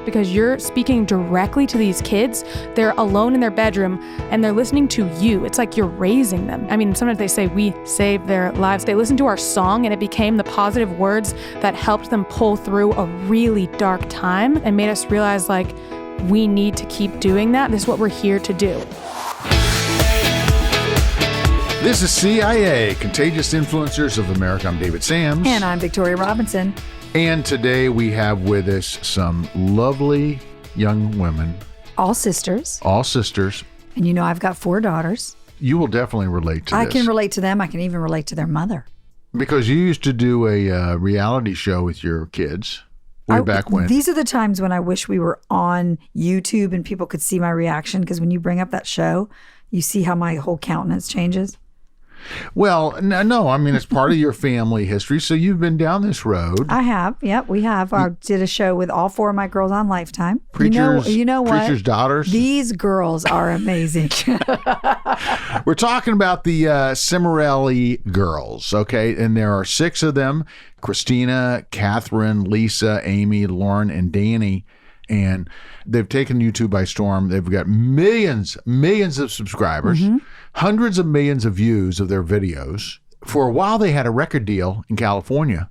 because you're speaking directly to these kids. They're alone in their bedroom and they're listening to you. It's like you're raising them. I mean, sometimes they say we saved their lives. They listened to our song and it became the positive words that helped them pull through a really dark time and made us realize, like, we need to keep doing that. This is what we're here to do. This is CIA, Contagious Influencers of America. I'm David Sams. And I'm Victoria Robinson. And today we have with us some lovely young women. All sisters. All sisters. And you know I've got 4 daughters. You will definitely relate to this. I can relate to them. I can even relate to their mother. Because you used to do a reality show with your kids way back when. These are the times when I wish we were on YouTube and people could see my reaction, because when you bring up that show, you see how my whole countenance changes. Well, no, I mean, it's part of your family history, so you've been down this road. I have. Yep, we have. I did a show with all 4 of my girls on Lifetime. Preachers, you know what? Preachers' daughters. These girls are amazing. We're talking about the Cimorelli girls, okay? And there are 6 of them: Christina, Catherine, Lisa, Amy, Lauren, and Danny. And they've taken YouTube by storm. They've got millions of subscribers, hundreds of millions of views of their videos. For a while, they had a record deal in California,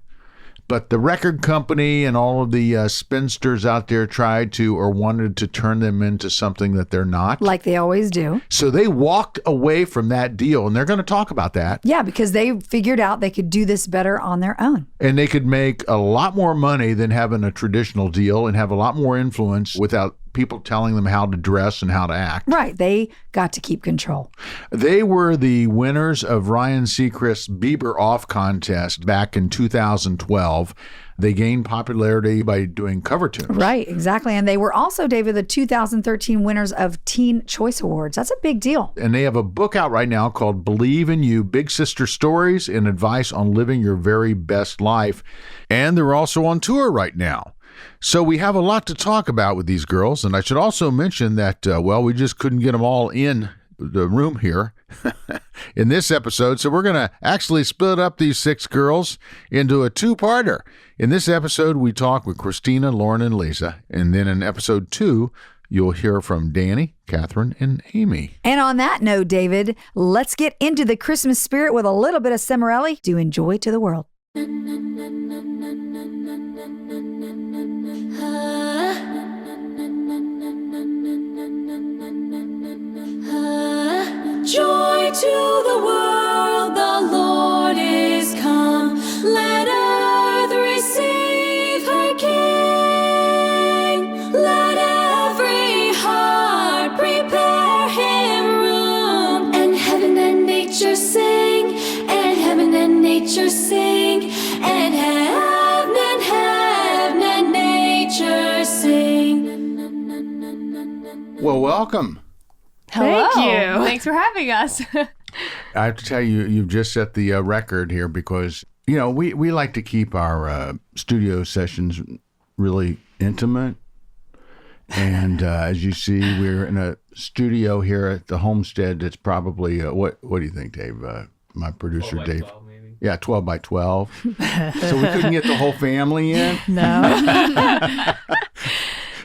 but the record company and all of the spinsters out there tried to or wanted to turn them into something that they're not. Like they always do. So they walked away from that deal, and they're going to talk about that. Yeah, because they figured out they could do this better on their own. And they could make a lot more money than having a traditional deal and have a lot more influence without people telling them how to dress and how to act. Right. They got to keep control. They were the winners of Ryan Seacrest's Bieber Off contest back in 2012. They gained popularity by doing cover tunes. Right, exactly. And they were also, David, the 2013 winners of Teen Choice Awards. That's a big deal. And they have a book out right now called Believe in You, Big Sister Stories and Advice on Living Your Very Best Life. And they're also on tour right now. So we have a lot to talk about with these girls. And I should also mention that, we just couldn't get them all in the room here in this episode. So we're going to actually split up these 6 girls into a 2-parter. In this episode, we talk with Christina, Lauren, and Lisa. And then in episode 2, you'll hear from Danny, Catherine, and Amy. And on that note, David, let's get into the Christmas spirit with a little bit of Cimorelli to enjoy to the world. Joy to the world, the Lord is come. Let earth receive her King. Let every heart prepare him room. And heaven and nature sing, and heaven and nature sing, and heaven and nature sing. Well, welcome. Hello. Thank you. Thanks for having us. I have to tell you, you've just set the record here because, you know, we like to keep our studio sessions really intimate. And as you see, we're in a studio here at the homestead. It's probably, what do you think, Dave? My producer, 12 by Dave. 12 maybe. Yeah, 12 by 12. So we couldn't get the whole family in. No.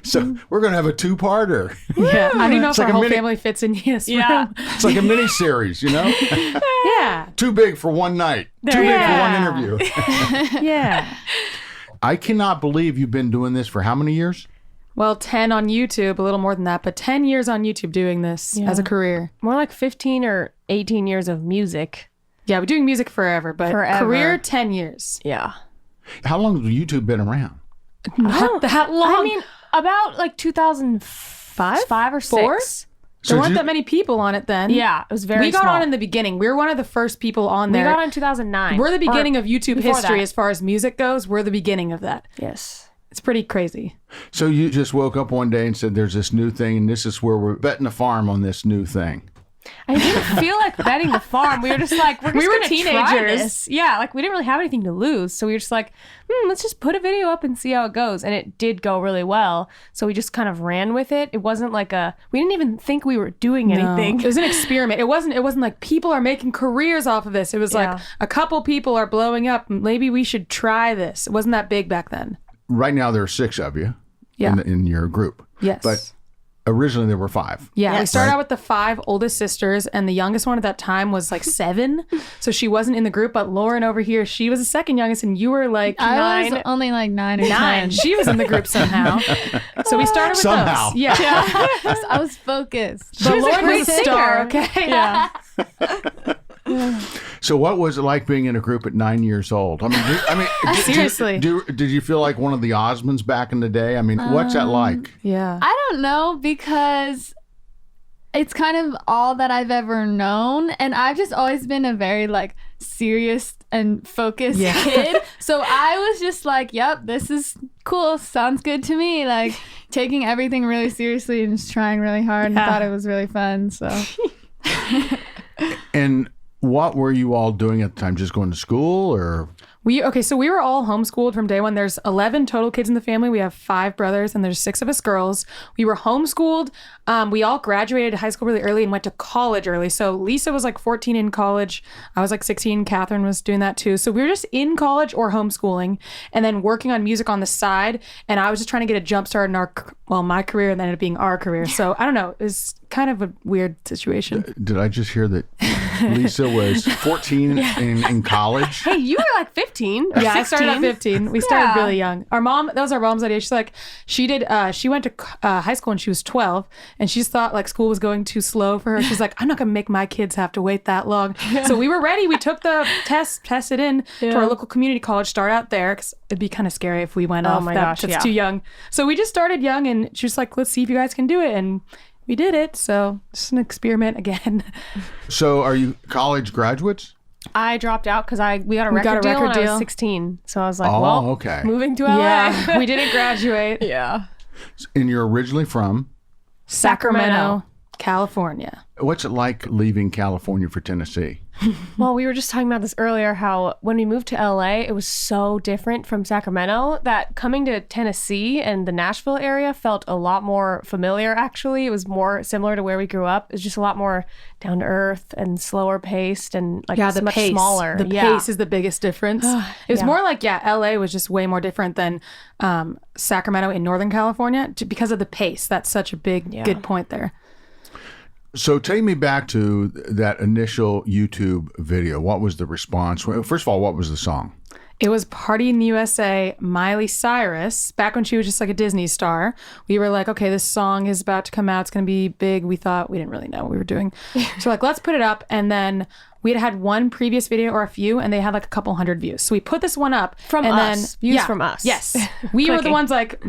So we're going to have a 2-parter. Yeah, I don't know if like our a whole mini- family fits in this Yeah. room. It's like a mini series, you know? Yeah, Too big for one night. Too big for one interview. yeah. I cannot believe you've been doing this for how many years? Well, 10 on YouTube, a little more than that, but 10 years on YouTube doing this as a career. More like 15 or 18 years of music. Yeah, we're doing music forever, but Forever. career 10 years. Yeah. How long has YouTube been around? Not that long. I mean, about like 2005 or 4? 6. So There weren't you- that many people on it then. Yeah, it was very We got small. on in the beginning. We were one of the first people on We there. got on in 2009. We're the beginning Or of YouTube before history that. as far as music goes. We're the beginning of that. Yes. It's pretty crazy. So you just woke up one day and said, there's this new thing, and this is where we're betting the farm on this new thing. I didn't feel like betting the farm. We were just like, we're just We were gonna try teenagers. this. Yeah, like we didn't really have anything to lose. So we were just like, let's just put a video up and see how it goes. And it did go really well. So we just kind of ran with it. It wasn't like we didn't even think we were doing anything. It was an experiment. It wasn't like people are making careers off of this. It was like a couple people are blowing up. Maybe we should try this. It wasn't that big back then. Right now, there are 6 of you. Yeah. in your group. Yes. But originally there were 5. Yeah, we Yes. started out with the 5 oldest sisters, and the youngest one at that time was like 7. So she wasn't in the group, but Lauren over here, she was the second youngest, and you were like I 9. was only like 9 or 9. 10. She was in the group somehow. So we started with Somehow. those. Yeah. I was focused. But was a Lauren great was a star, singer. okay? Yeah. So what was it like being in a group at 9 years old? I mean, Seriously. did you feel like one of the Osmonds back in the day? I mean, what's that like? Yeah. I don't know, because it's kind of all that I've ever known, and I've just always been a very like serious and focused kid. So I was just like, yep, this is cool, sounds good to me, like taking everything really seriously and just trying really hard, and thought it was really fun. So And what were you all doing at the time? Just going to school or? So we were all homeschooled from day one. There's 11 total kids in the family. We have 5 brothers and there's 6 of us girls. We were homeschooled. We all graduated high school really early and went to college early. So Lisa was like 14 in college. I was like 16. Catherine was doing that too. So we were just in college or homeschooling and then working on music on the side. And I was just trying to get a jump start in my career, and then it being our career. So I don't know. It was kind of a weird situation. Did I just hear that Lisa was 14 in college? Hey, you were like 15 or Yeah, 16. I started at 15. We started really young. Our mom, that was our mom's idea. She's like, she went to high school when she was 12, and she just thought like school was going too slow for her. She's like, I'm not going to make my kids have to wait that long. So we were ready. We took the test, tested in to our local community college, start out there, because it'd be kind of scary if we went off. my gosh, That's yeah. too young. So we just started young, and she was like, let's see if you guys can do it. And we did it. So just an experiment again. So are you college graduates? I dropped out because we got a record got a deal record when I deal. was 16. So I was like, Oh, well, okay. moving to LA. Yeah, we didn't graduate. Yeah. And you're originally from? Sacramento, California. What's it like leaving California for Tennessee? Well, we were just talking about this earlier, how when we moved to LA, it was so different from Sacramento that coming to Tennessee and the Nashville area felt a lot more familiar, actually. It was more similar to where we grew up. It's just a lot more down to earth and slower paced and like Yeah, the much pace. smaller. The pace is the biggest difference. It was Yeah. more like, LA was just way more different than Sacramento in Northern California because of the pace. That's such a good point there. So take me back to that initial YouTube video. What was the response? First of all, what was the song? It was Party in the USA, Miley Cyrus, back when she was just like a Disney star. We were like, okay, this song is about to come out. It's going to be big. We didn't really know what we were doing. So like, let's put it up. And then we had one previous video or a few, and they had like a couple hundred views. So we put this one up. From and us. Then, Views from us. Yes. We were the Clicking. ones like...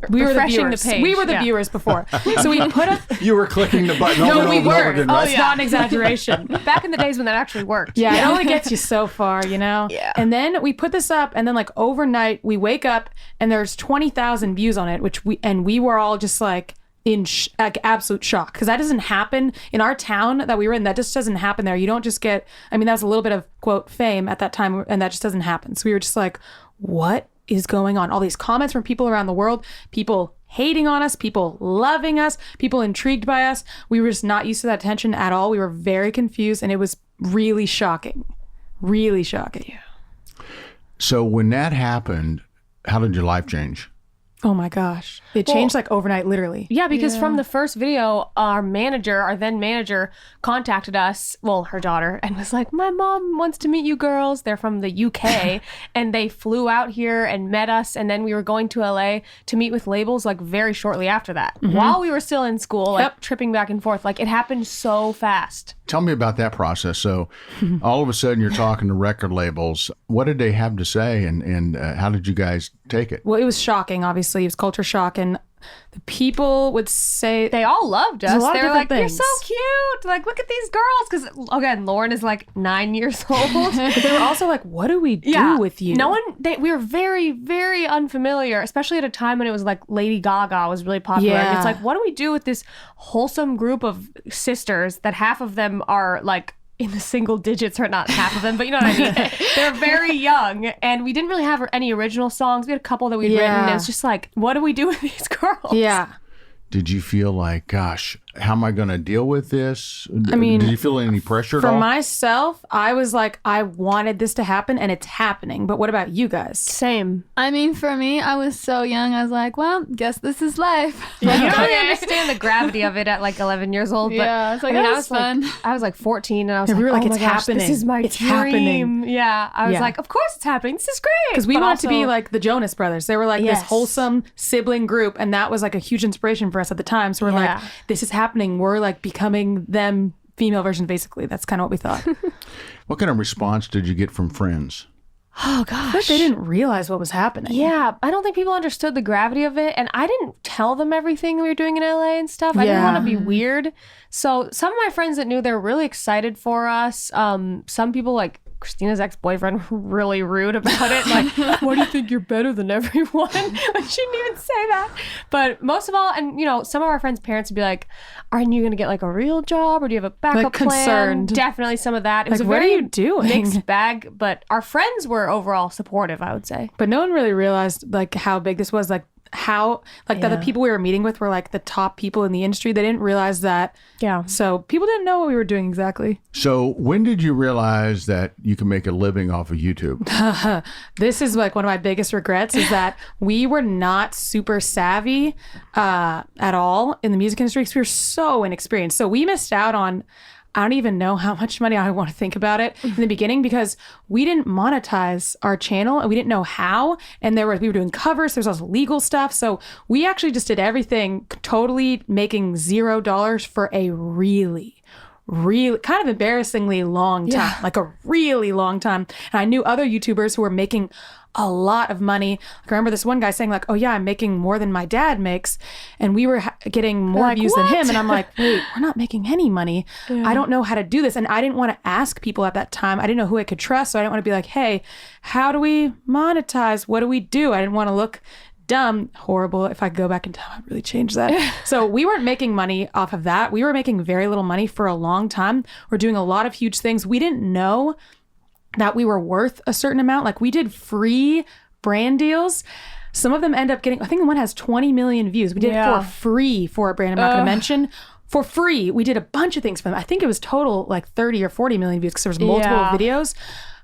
We were the Refreshing the viewers. page, We were the yeah. viewers before. So we put up... You were clicking the button over No, and we over and over were. again, Oh, right? it's not an exaggeration. Back in the days when that actually worked. Yeah, it only gets you so far, you know? Yeah. And then we put this up, and then like overnight, we wake up and there's 20,000 views on it, we were all just like in absolute shock, because that doesn't happen in our town that we were in. That just doesn't happen there. You don't just get, that was a little bit of quote fame at that time, and that just doesn't happen. So we were just like, what is going on? All these comments from people around the world, people hating on us, people loving us, people intrigued by us. We were just not used to that attention at all. We were very confused, and it was really shocking. Really shocking. So when that happened, how did your life change? Oh my gosh. It changed like overnight, literally. Yeah, because from the first video, our then manager, contacted us, her daughter, and was like, my mom wants to meet you girls. They're from the UK, and they flew out here and met us, and then we were going to LA to meet with labels like very shortly after that. While we were still in school, like tripping back and forth. Like it happened so fast. Tell me about that process. So all of a sudden you're talking to record labels. What did they have to say, and how did you guys take it? Well, it was shocking, obviously. It was culture shock, and the people would say... They all loved us. There's a lot of They were like, different you're things. so cute. Like, look at these girls. Because, again, Lauren is like 9 years old. But they were also like, what do we do with you? We were very, very unfamiliar, especially at a time when it was like Lady Gaga was really popular. And it's Yeah. like, what do we do with this wholesome group of sisters that half of them are like in the single digits, or not half of them, but you know what I mean? They're very young, and we didn't really have any original songs. We had a couple that we'd written, and it was just like, what do we do with these girls? Yeah. Did you feel like, gosh, how am I going to deal with this? I mean, did you feel any pressure at For all? myself, I was like, I wanted this to happen and it's happening. But what about you guys? Same. I mean, for me, I was so young. I was like, well, guess this is life. Yeah, you don't really understand the gravity of it at like 11 years old. But Yeah, it's like, I mean, that I was was fun. like, I was like 14, and I was Yeah, like, we were like, oh it's my gosh, happening. This is my It's dream. happening. Yeah, I was Yeah. like, of course it's happening. This is great. Because we But wanted to be also- like the Jonas Brothers. They were like Yes. this wholesome sibling group. And that was like a huge inspiration for us at the time. So we're Yeah. like, this is happening. We're like becoming them female versions, basically. That's kind of what we thought. What kind of response did you get from friends? Oh gosh. But they didn't realize what was happening. Yeah, I don't think people understood the gravity of it, and I didn't tell them everything we were doing in LA and stuff. I didn't Yeah. want to be weird. So some of my friends that knew, they were really excited for us. Some people, like Christina's ex-boyfriend, were really rude about it. Like, what do you think, you're better than everyone? Like, she didn't even say that. But most of all, and you know, some of our friends' parents would be like, aren't you going to get like a real job, or do you have a backup Like, plan? concerned. Definitely some of that. It was Like, a what are very you doing? mixed bag, but our friends were overall supportive, I would say. But no one really realized like how big this was. Like how like the people we were meeting with were like the top people in the industry. They didn't realize that. Yeah. So people didn't know what we were doing exactly. So when did you realize that you can make a living off of YouTube? This is like one of my biggest regrets is that we were not super savvy at all in the music industry because we were so inexperienced. So we missed out on, I don't even know how much money I want to think about it in the beginning because we didn't monetize our channel and we didn't know how. And we were doing covers. There's also legal stuff. So we actually just did everything totally making $0 for a really kind of embarrassingly long time, like a really long time. And I knew other YouTubers who were making a lot of money. Like, I remember this one guy saying like, oh yeah, I'm making more than my dad makes. And we were getting more like, views than him. "What?" And I'm like, wait, we're not making any money. I don't know how to do this. And I didn't want to ask people at that time. I didn't know who I could trust. So I didn't want to be like, hey, how do we monetize? What do we do? I didn't want to look dumb, horrible. If I could go back in time, I'd really change that. So we weren't making money off of that. We were making very little money for a long time. We're doing a lot of huge things. We didn't know that we were worth a certain amount. Like we did free brand deals. Some of them end up getting, I think one has 20 million views. We did it for free for a brand I'm not going to mention. For free, we did a bunch of things for them. I think it was total like 30 or 40 million views because there was multiple videos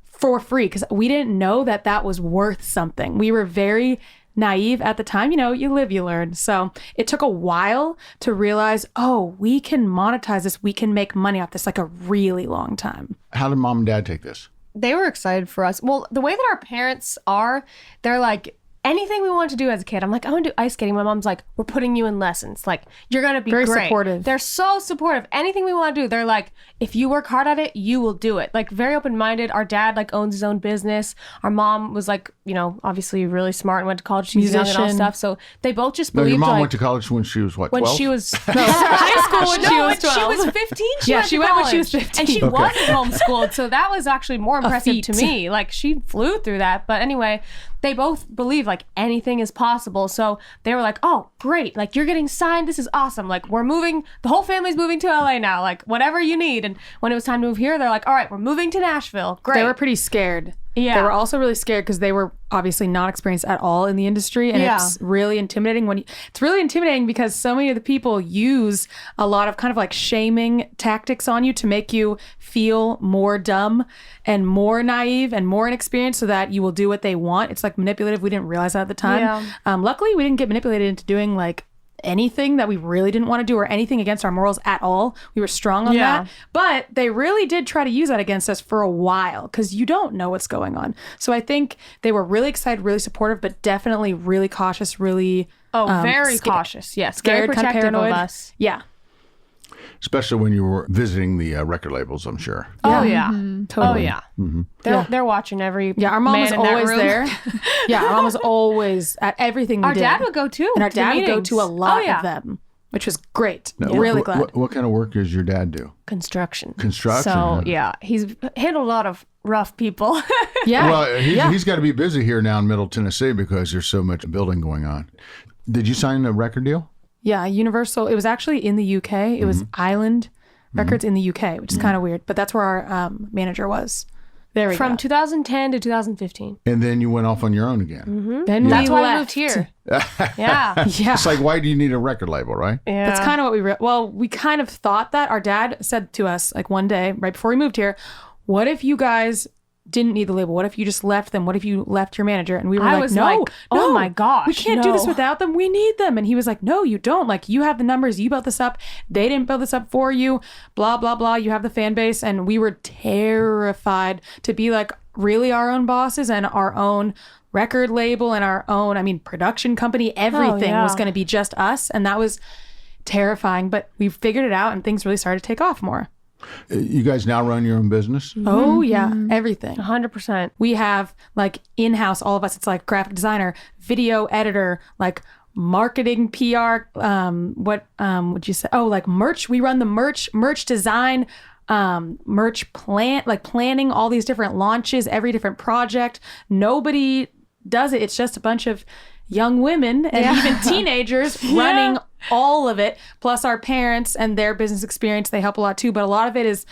for free because we didn't know that that was worth something. We were very naive at the time. You know, you live, you learn. So it took a while to realize, oh, we can monetize this. We can make money off this, like a really long time. How did mom and dad take this? They were excited for us. Well, the way that our parents are, they're like, anything we wanted to do as a kid, I'm like, I want to do ice skating. My mom's like, we're putting you in lessons. Like, you're going to be Very great. supportive. They're so supportive. Anything we want to do, they're like, if you work hard at it, you will do it. Like, very open-minded. Our dad, like, owns his own business. Our mom was, like, you know, obviously really smart and went to college. She was young and all Musician. stuff. So they both just No, believed, your mom like, went to college when she was what, when 12? she was high school when she was 12. she was 15 she Yeah, went she to went when she was college. 15. And she Okay. wasn't homeschooled, so that was actually more impressive to feat. me. Like, she flew through that. But anyway, they both believe like anything is possible. So they were like, oh great, like you're getting signed, this is awesome, like we're moving, the whole family's moving to LA now, like whatever you need. And when it was time to move here, they're like, all right, we're moving to Nashville. Great. They were pretty scared. Yeah. They were also really scared because they were obviously not experienced at all in the industry. And it's really intimidating it's really intimidating because so many of the people use a lot of kind of like shaming tactics on you to make you feel more dumb and more naive and more inexperienced so that you will do what they want. It's like manipulative. We didn't realize that at the time. Luckily, we didn't get manipulated into doing like anything that we really didn't want to do or anything against our morals at all. We were strong on that. But they really did try to use that against us for a while because you don't know what's going on. So I think they were really excited, really supportive, but definitely really cautious, really very scared. cautious. Yes. Scared, very kind of protective paranoid. of us. Yeah. Especially when you were visiting the record labels, I'm sure. Oh yeah. Totally. Oh yeah. They're watching every Yeah, our mom man was in that always room. there. Yeah, our mom was always at everything we Our did. dad would go too. And our to the dad would go meetings. to a lot Oh, yeah. of them, which was great. Now, Really glad. What kind of work does your dad do? Construction. Construction. So yeah, he's handled a lot of rough people. Yeah. Well, he's got to be busy here now in Middle Tennessee because there's so much building going on. Did you sign a record deal? Yeah, Universal. It was actually in the UK. It was Island Records in the UK, which is kind of weird, but that's where our manager was. There we From go. 2010 to 2015. And then you went off on your own again. Then That's we why left. I moved here. Yeah. Yeah. It's like, why do you need a record label, right? Yeah. That's kind of what we kind of thought that. Our dad said to us like one day right before we moved here, what if you guys didn't need the label? What if you just left them? What if you left your manager? And we were I like, was no, like, oh my gosh, we can't do this no. without them. We need them. And he was like, no, you don't. Like, you have the numbers. You built this up. They didn't build this up for you. Blah, blah, blah. You have the fan base. And we were terrified to be like really our own bosses and our own record label and our own, production company. Everything was going to be just us. And that was terrifying. But we figured it out and things really started to take off more. You guys now run your own business? Oh, yeah. Everything. 100%. We have like in-house, all of us, it's like graphic designer, video editor, like marketing, PR, what would you say? Oh, like merch. We run the merch design, merch planning all these different launches, every different project. Nobody does it. It's just a bunch of young women and even teenagers running all of it, plus our parents and their business experience. They help a lot too, but a lot of it is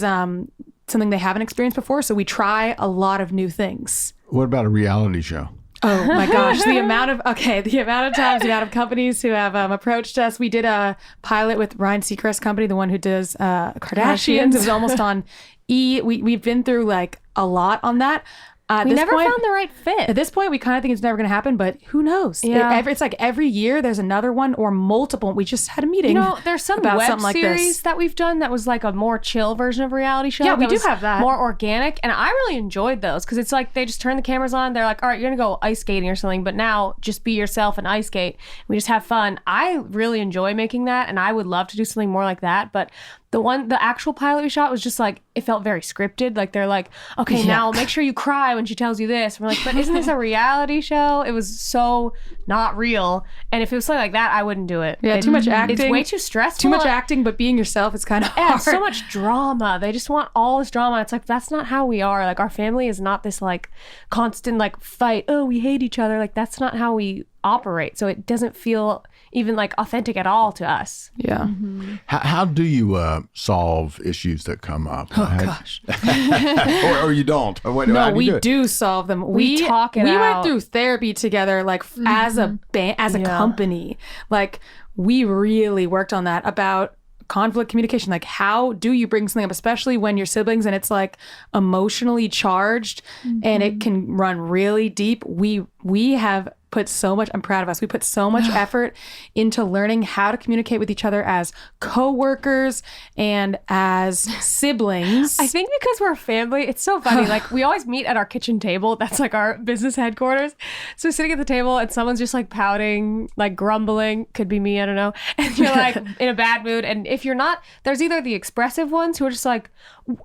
something they haven't experienced before. So we try a lot of new things. What about a reality show? Oh my gosh, the amount of times, the amount of companies who have approached us. We did a pilot with Ryan Seacrest's company, the one who does Kardashians. It was almost on E. We've been through like a lot on that. We never found the right fit. At this point, we kind of think it's never going to happen, but who knows? Yeah. It's like every year there's another one or multiple. We just had a meeting. There's some about web something like series this. that we've done that was like a more chill version of a reality show. Yeah, we do was have that. More organic. And I really enjoyed those because it's like they just turn the cameras on. They're like, all right, you're going to go ice skating or something, but now just be yourself and ice skate. We just have fun. I really enjoy making that, and I would love to do something more like that. But the actual pilot we shot was just like, it felt very scripted. Like they're like, okay, now make sure you cry when she tells you this. And we're like, but isn't this a reality show? It was so not real. And if it was something like that, I wouldn't do it. Yeah, too much acting. It's way too stressful. Too much acting, but being yourself is kind of hard. Yeah, so much drama. They just want all this drama. It's like, that's not how we are. Like, our family is not this like constant like fight. Oh, we hate each other. Like, that's not how we operate. So it doesn't feel even like authentic at all to us. Yeah. How do you solve issues that come up? Oh, gosh. or you don't? Or what, No, how do you we do it? solve them. We talk it We went out. through therapy together, like as a band, as a company. Like we really worked on that about conflict communication. Like, how do you bring something up, especially when you're siblings and it's like emotionally charged and it can run really deep. We have put so much, I'm proud of us. We put so much effort into learning how to communicate with each other as co-workers and as siblings. I think because we're a family, it's so funny. Like, we always meet at our kitchen table. That's like our business headquarters. So we're sitting at the table and someone's just like pouting, like grumbling. Could be me, I don't know. And you're like in a bad mood. And if you're not, there's either the expressive ones who are just like,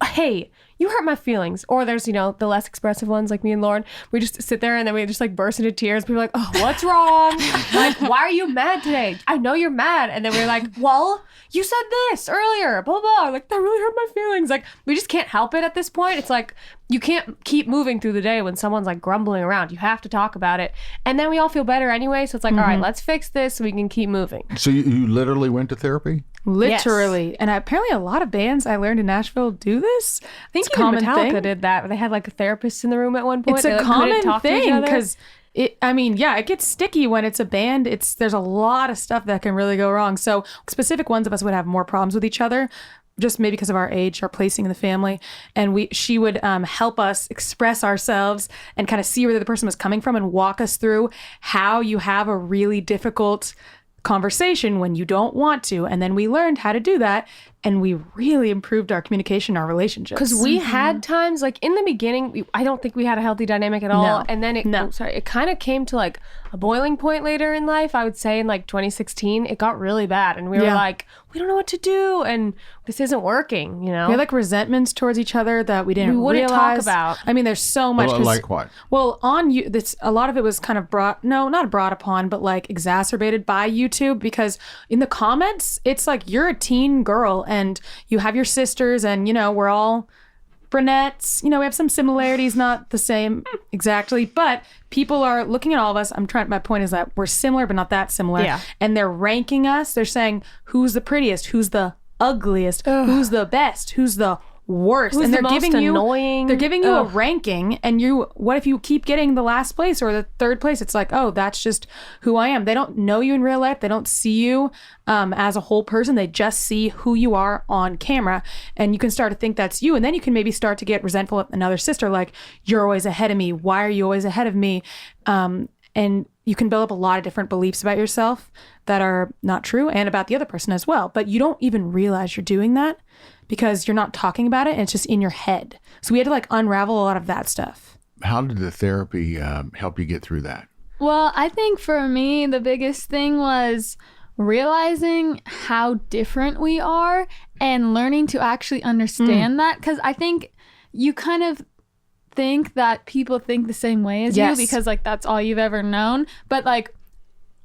hey, you hurt my feelings. Or there's, the less expressive ones like me and Lauren. We just sit there and then we just like burst into tears. People are like, oh, what's wrong? Like, why are you mad today? I know you're mad. And then we're like, well, you said this earlier, blah, blah. Like, that really hurt my feelings. Like, we just can't help it at this point. It's like, you can't keep moving through the day when someone's like grumbling around. You have to talk about it. And then we all feel better anyway. So it's like, all right, let's fix this so we can keep moving. So you literally went to therapy? Literally. Yes. And apparently a lot of bands I learned in Nashville do this. I think even Metallica did that. They had like a therapist in the room at one point. It's a common thing because it gets sticky when it's a band. There's a lot of stuff that can really go wrong. So specific ones of us would have more problems with each other, just maybe because of our age, our placing in the family. And she would help us express ourselves and kind of see where the person was coming from and walk us through how you have a really difficult conversation when you don't want to. And then we learned how to do that. And we really improved our communication, our relationships. Because we had times, like in the beginning, I don't think we had a healthy dynamic at all. No. And then it kind of came to like a boiling point later in life. I would say in like 2016, it got really bad. And we were like, we don't know what to do. And this isn't working, We had like resentments towards each other that we didn't wouldn't realize. talk about. I mean, there's so much. Like what? Well, on you, a lot of it was kind of not brought upon, but like exacerbated by YouTube, because in the comments, it's like you're a teen girl and you have your sisters and, we're all brunettes. We have some similarities, not the same exactly, but people are looking at all of us. My point is that we're similar, but not that similar. Yeah. And they're ranking us. They're saying who's the prettiest, who's the ugliest, who's the best, who's the worst. Who's And the most annoying? They're giving you a Ugh. ranking, and what if you keep getting the last place or the third place? It's like, oh, that's just who I am. They don't know you in real life. They don't see you as a whole person. They just see who you are on camera, and you can start to think that's you. And then you can maybe start to get resentful at another sister, like, you're always ahead of me. Why are you always ahead of me? And you can build up a lot of different beliefs about yourself that are not true, and about the other person as well. But you don't even realize you're doing that because you're not talking about it, and it's just in your head. So we had to like unravel a lot of that stuff. How did the therapy help you get through that? Well, I think for me, the biggest thing was realizing how different we are and learning to actually understand that. Because I think you kind of think that people think the same way as you because like that's all you've ever known. But like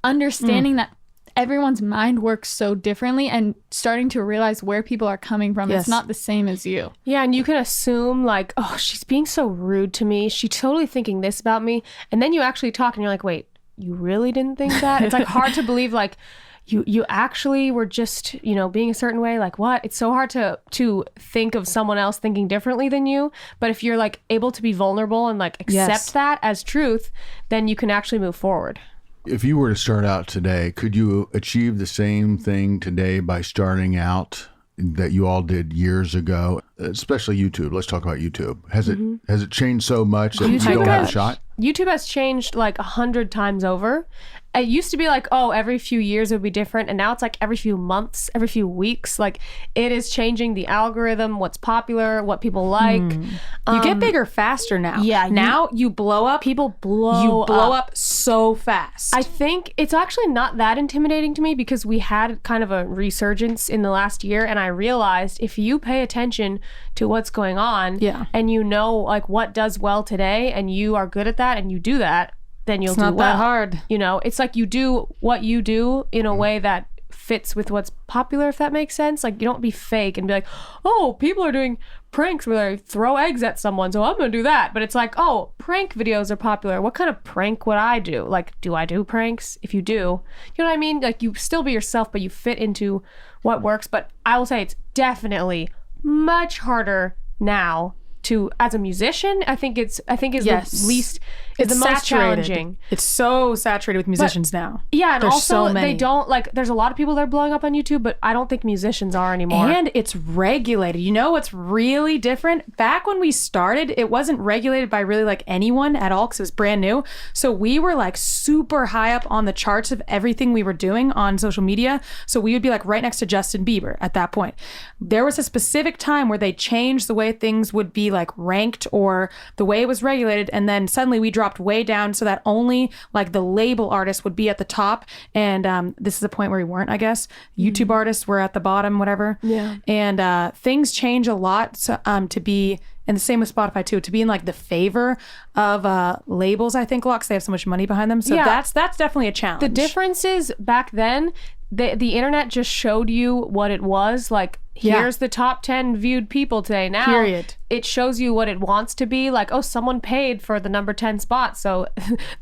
understanding that everyone's mind works so differently and starting to realize where people are coming from. It's not the same as you. Yeah, and you can assume like, oh, she's being so rude to me. She's totally thinking this about me. And then you actually talk and you're like, wait, you really didn't think that? It's like hard to believe like you actually were just, you know, being a certain way. Like what? It's so hard to think of someone else thinking differently than you. But if you're like able to be vulnerable and like accept that as truth, then you can actually move forward. If you were to start out today, could you achieve the same thing today by starting out that you all did years ago, especially YouTube? Let's talk about YouTube. Has it changed so much that you don't have a shot? YouTube has changed like 100 times over. It used to be like, oh, every few years it would be different. And now it's like every few months, every few weeks. Like it is changing the algorithm, what's popular, what people like. You get bigger faster now. Yeah. Now you blow up. People blow up so fast. I think it's actually not that intimidating to me because we had kind of a resurgence in the last year. And I realized if you pay attention to what's going on and you know like what does well today and you are good at that and you do that, then you'll do well. It's not that hard. You know, it's like you do what you do in a way that fits with what's popular, if that makes sense. Like you don't be fake and be like, oh, people are doing pranks where they throw eggs at someone, so I'm gonna do that. But it's like, oh, prank videos are popular. What kind of prank would I do? Like, do I do pranks? If you do, you know what I mean? Like you still be yourself, but you fit into what works. But I will say it's definitely much harder now to, as a musician, I think is the least, is the most challenging. It's so saturated with musicians now. Yeah, and there's also so many. they don't like, there's a lot of people that are blowing up on YouTube, but I don't think musicians are anymore. And it's regulated. You know what's really different? Back when we started, it wasn't regulated by really like anyone at all because it was brand new. So we were like super high up on the charts of everything we were doing on social media. So we would be like right next to Justin Bieber at that point. There was a specific time where they changed the way things would be like ranked or the way it was regulated, and then suddenly we dropped way down so that only like the label artists would be at the top, and this is a point where we weren't, I guess. YouTube artists were at the bottom, whatever. Yeah. And things change a lot to be, and the same with Spotify too, to be in like the favor of labels, I think, a lot, because they have so much money behind them. So that's definitely a challenge. The difference is back then the internet just showed you what it was. Like, here's the top 10 viewed people today. Now, period. It shows you what it wants to be. Like, oh, someone paid for the number 10 spot, so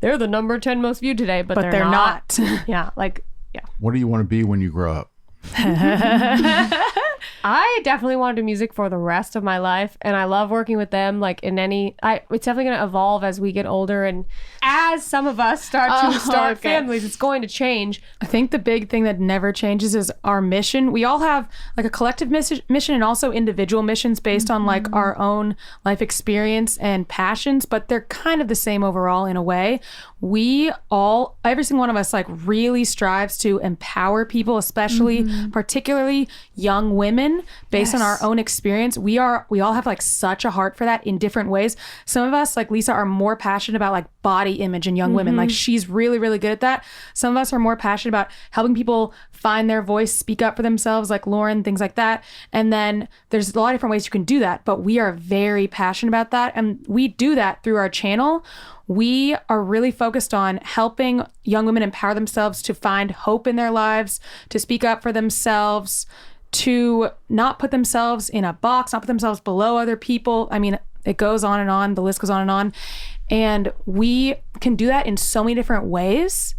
they're the number 10 most viewed today, but they're not. Yeah, like, yeah. What do you want to be when you grow up? I definitely want to do music for the rest of my life, and I love working with them. Like it's definitely going to evolve as we get older, and as some of us start families, it's going to change. I think the big thing that never changes is our mission. We all have like a collective mission and also individual missions based on like our own life experience and passions, but they're kind of the same overall in a way. Every single one of us like really strives to empower people, especially particularly young women, based on our own experience. We all have like such a heart for that in different ways. Some of us, like Lisa, are more passionate about like body image in young women. Like she's really, really good at that. Some of us are more passionate about helping people find their voice, speak up for themselves, like Lauren, things like that. And then there's a lot of different ways you can do that, but we are very passionate about that. And we do that through our channel. We are really focused on helping young women empower themselves to find hope in their lives, to speak up for themselves, to not put themselves in a box, not put themselves below other people. I mean, it goes on and on. The list goes on and on. And we can do that in so many different ways.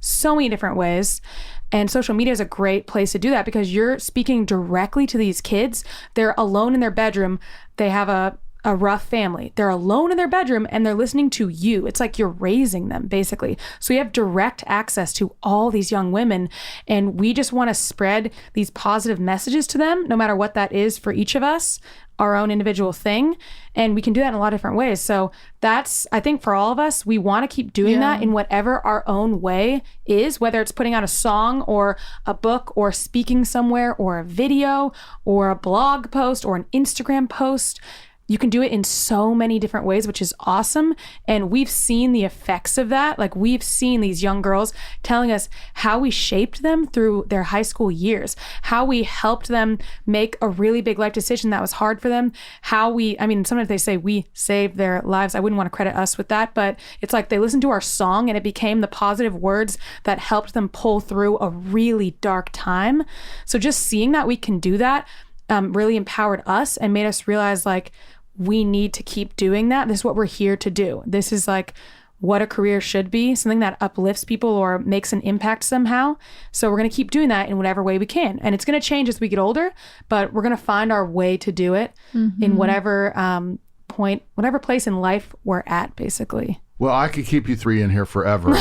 And social media is a great place to do that because you're speaking directly to these kids. They're alone in their bedroom. They have a rough family. They're alone in their bedroom and they're listening to you. It's like you're raising them, basically. So you have direct access to all these young women. And we just want to spread these positive messages to them, no matter what that is for each of us, our own individual thing. And we can do that in a lot of different ways. So that's, I think for all of us, we want to keep doing that in whatever our own way is, whether it's putting out a song or a book or speaking somewhere or a video or a blog post or an Instagram post. You can do it in so many different ways, which is awesome. And we've seen the effects of that. Like we've seen these young girls telling us how we shaped them through their high school years, how we helped them make a really big life decision that was hard for them, sometimes they say we saved their lives. I wouldn't want to credit us with that, but it's like they listened to our song and it became the positive words that helped them pull through a really dark time. So just seeing that we can do that really empowered us and made us realize like, we need to keep doing that. This is what we're here to do. This is like what a career should be, something that uplifts people or makes an impact somehow. So we're going to keep doing that in whatever way we can. And it's going to change as we get older, but we're going to find our way to do it in whatever whatever place in life we're at, basically. Well, I could keep you three in here forever.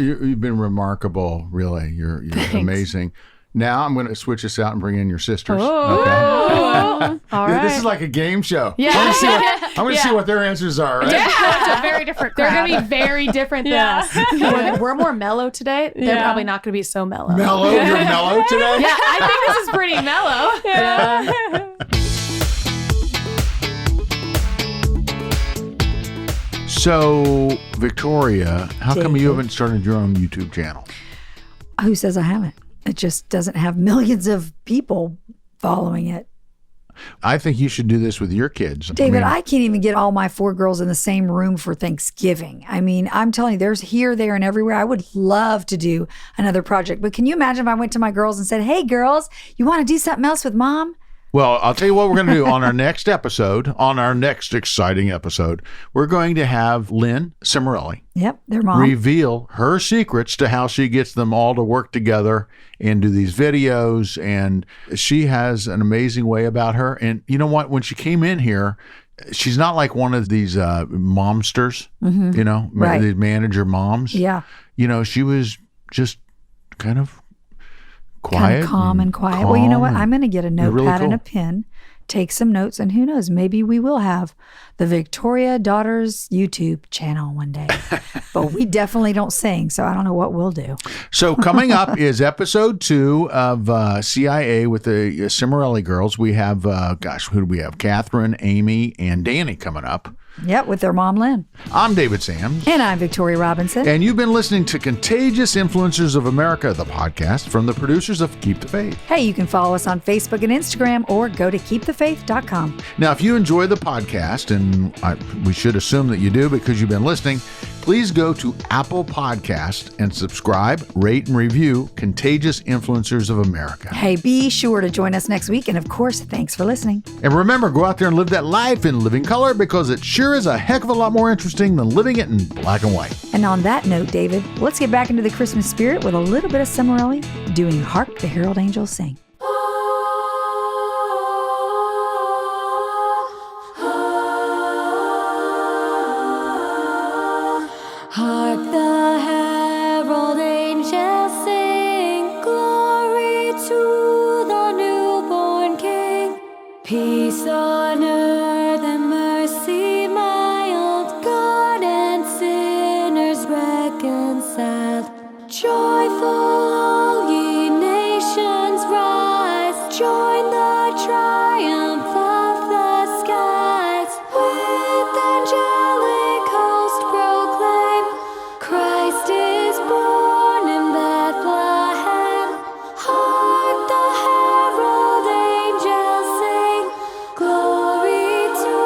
You've been remarkable, really. You're amazing. Now I'm going to switch this out and bring in your sisters. Oh. Okay. All right. This is like a game show. Yeah. I'm going to see what their answers are. Right? Yeah, it's a very different crowd. They're going to be very different than us. We're more mellow today. They're probably not going to be so mellow. Mellow? You're mellow today? Yeah, I think this is pretty mellow. Yeah. So, Victoria, how come you haven't started your own YouTube channel? Who says I haven't? It just doesn't have millions of people following it. I think you should do this with your kids. David, I can't even get all my 4 girls in the same room for Thanksgiving. I mean, I'm telling you, there's here, there, and everywhere. I would love to do another project. But can you imagine if I went to my girls and said, hey, girls, you want to do something else with mom? Well, I'll tell you what we're going to do on our next episode, on our next exciting episode. We're going to have Lynn Cimorelli their mom reveal her secrets to how she gets them all to work together and do these videos. And she has an amazing way about her. And you know what? When she came in here, she's not like one of these momsters, these manager moms. Yeah. She was just kind of quiet, kind of calm and quiet. Well, you know what? I'm going to get a notepad really and a pen, take some notes, and who knows? Maybe we will have the Victoria Daughters YouTube channel one day. But we definitely don't sing, so I don't know what we'll do. So coming up is episode 2 of CIA with the Cimorelli girls. We have, who do we have? Catherine, Amy, and Danny coming up. Yep, with their mom, Lynn. I'm David Sams. And I'm Victoria Robinson. And you've been listening to Contagious Influencers of America, the podcast from the producers of Keep the Faith. Hey, you can follow us on Facebook and Instagram or go to KeepTheFaith.com. Now, if you enjoy the podcast, and we should assume that you do because you've been listening, please go to Apple Podcast and subscribe, rate, and review Contagious Influencers of America. Hey, be sure to join us next week. And of course, thanks for listening. And remember, go out there and live that life in living color because it sure is a heck of a lot more interesting than living it in black and white. And on that note, David, let's get back into the Christmas spirit with a little bit of Cimorelli doing Hark the Herald Angels Sing. Hark the herald angels sing, glory to the newborn King. Peace on earth and mercy mild, God and sinners reconciled. Joyful all ye nations rise, join the triumph of the skies. With angelic host proclaim, Christ is born in Bethlehem. Hark the herald angels sing, glory to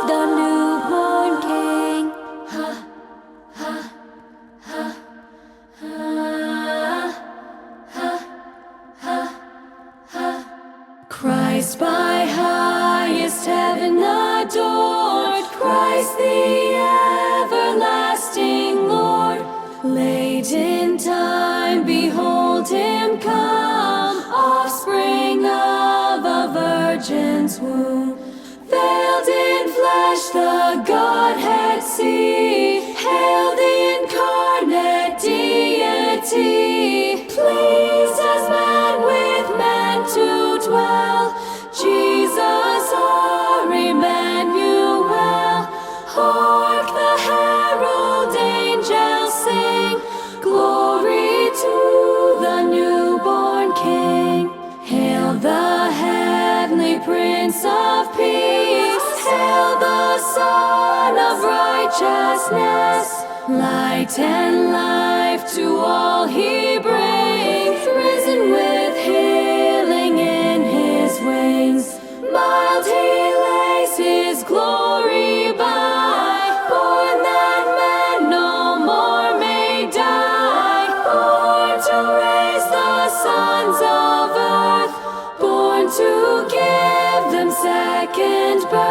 the newborn King. Ha, ha, ha, ha. Christ by highest heaven adored, Christ the everlasting Lord. Late in time, behold him come, offspring of a virgin's womb. Veiled in flesh the Godhead see, hail the incarnate deity. Pleased as man with man to dwell, Jesus our Emmanuel. Hark the herald angels sing, glory to the newborn King. Hail the heavenly Prince of Peace, hail the Son of Righteousness. Light and life to all he brings, risen with healing in his wings. Mild he lays his glory by, born that men no more may die. Born to raise the sons of earth, born to give them second birth.